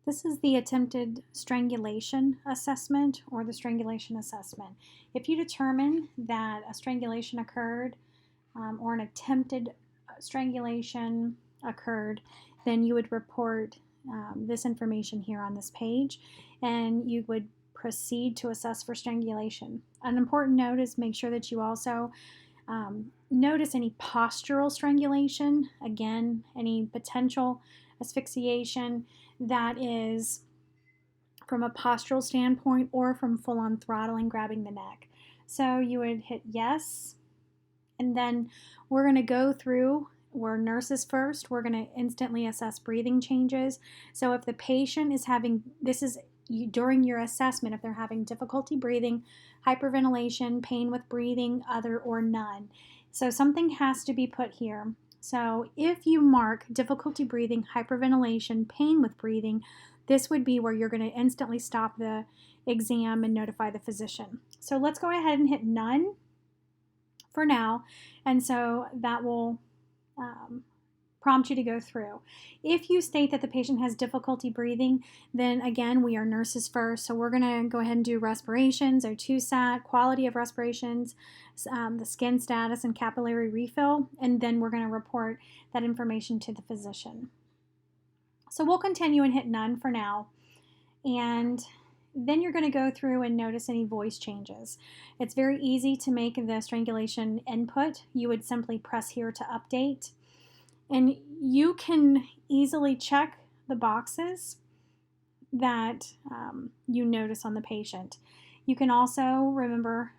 This is the attempted strangulation assessment or the strangulation assessment. If you determine that a strangulation occurred or an attempted strangulation occurred, then you would report this information here on this page and you would proceed to assess for strangulation. An important note is make sure that you also notice any postural strangulation, again, any potential asphyxiation that is from a postural standpoint or from full-on throttling, grabbing the neck. So you would hit yes, and then we're going to go through, we're nurses first, we're going to instantly assess breathing changes. So if the patient is having, this is during your assessment, if they're having difficulty breathing, hyperventilation, pain with breathing, other, or none. So something has to be put here. So if you mark difficulty breathing, hyperventilation, pain with breathing, this would be where you're going to instantly stop the exam and notify the physician. So let's go ahead and hit none for now, and so that will prompt you to go through. If you state that the patient has difficulty breathing, then again, we are nurses first, so we're going to go ahead and do respirations, O2 sat, quality of respirations, the skin status, and capillary refill, and then we're going to report that information to the physician. So we'll continue and hit none for now, and then you're going to go through and notice any voice changes. It's very easy to make the strangulation input. You would simply press here to update, and you can easily check the boxes that you notice on the patient. You can also, remember,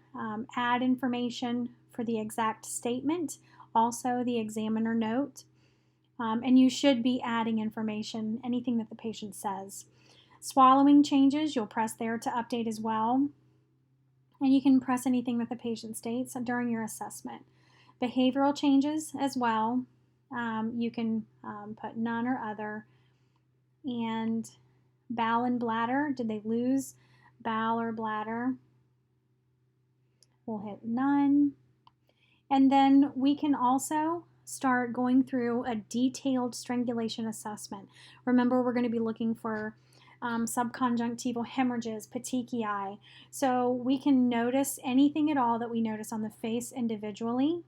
add information for the exact statement, also the examiner note, and you should be adding information, anything that the patient says. Swallowing changes, you'll press there to update as well. And you can press anything that the patient states during your assessment. Behavioral changes as well. You can put none or other. And bowel and bladder, did they lose bowel or bladder? We'll hit none. And then we can also start going through a detailed strangulation assessment. Remember, we're going to be looking for subconjunctival hemorrhages, petechiae. So we can notice anything at all that we notice on the face individually.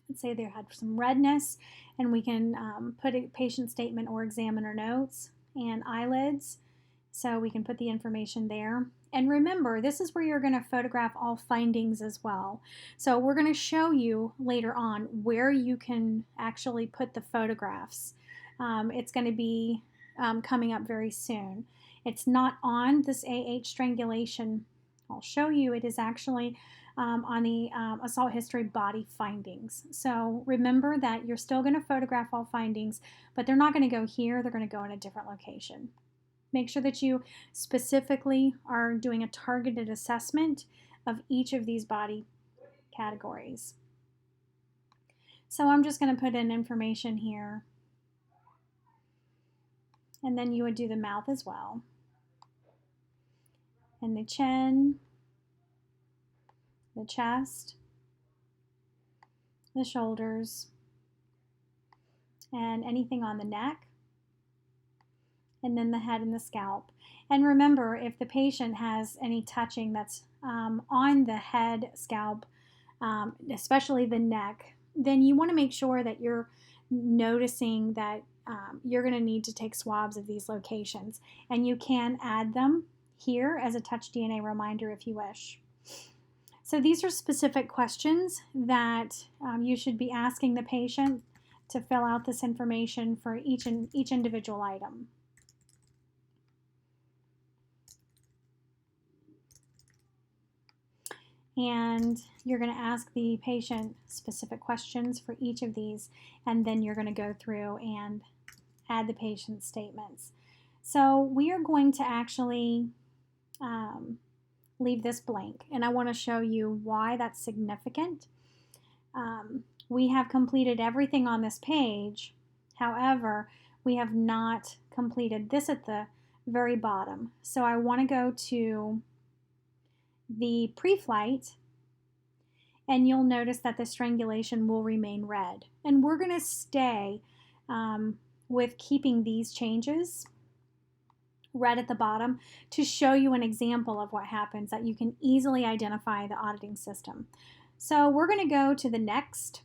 Let's say they had some redness, and we can put a patient statement or examiner notes, and eyelids. So we can put the information there. And remember, this is where you're going to photograph all findings as well. So we're going to show you later on where you can actually put the photographs. It's going to be coming up very soon. It's not on this AH strangulation. I'll show you. It is actually on the assault history body findings. So remember that you're still going to photograph all findings, but they're not going to go here. They're going to go in a different location. Make sure that you specifically are doing a targeted assessment of each of these body categories. So I'm just going to put in information here. And then you would do the mouth as well. And the chin, the chest, the shoulders, and anything on the neck, and then the head and the scalp. And remember, if the patient has any touching that's on the head, scalp, especially the neck, then you want to make sure that you're noticing that you're going to need to take swabs of these locations. And you can add them here as a touch DNA reminder if you wish. So these are specific questions that you should be asking the patient to fill out this information for each individual item. And you're going to ask the patient specific questions for each of these, and then you're going to go through and add the patient's statements. So we are going to actually leave this blank, and I want to show you why that's significant. We have completed everything on this page. However, we have not completed this at the very bottom. So I want to go to the pre-flight, and you'll notice that the strangulation will remain red. And we're going to stay with keeping these changes red at the bottom to show you an example of what happens, that you can easily identify the auditing system. So we're going to go to the next,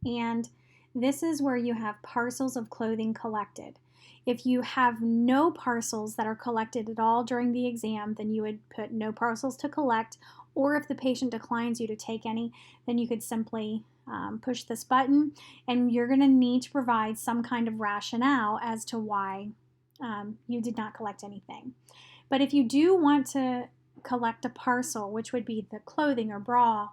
and this is where you have parcels of clothing collected. If you have no parcels that are collected at all during the exam, then you would put no parcels to collect, or if the patient declines you to take any, then you could simply push this button, and you're going to need to provide some kind of rationale as to why you did not collect anything. But if you do want to collect a parcel, which would be the clothing or bra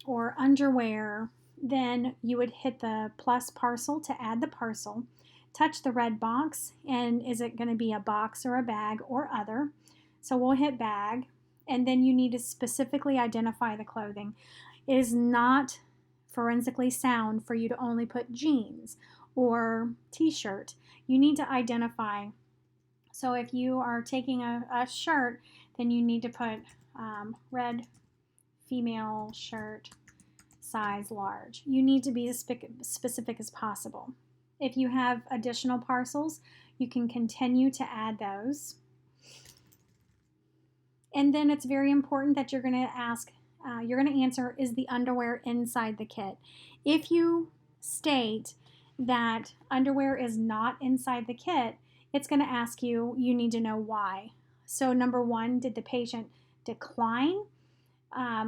or underwear, then you would hit the plus parcel to add the parcel, touch the red box, and is it going to be a box or a bag or other? So we'll hit bag, and then you need to specifically identify the clothing. It is not forensically sound for you to only put jeans or t-shirt. You need to identify. So if you are taking a shirt, then you need to put red female shirt, size large. You need to be as specific as possible. If you have additional parcels, you can continue to add those. And then it's very important that you're going to ask, you're going to answer, is the underwear inside the kit? If you state that underwear is not inside the kit, it's going to ask you, you need to know why. So number one, did the patient decline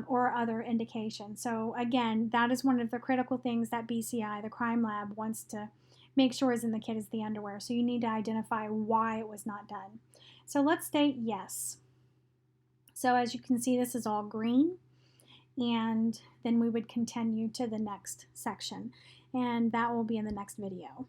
or other indication? So again, that is one of the critical things that BCI, the crime lab, wants to make sure is in the kit is the underwear. So you need to identify why it was not done. So let's state yes. So as you can see, this is all green, and then we would continue to the next section, and that will be in the next video.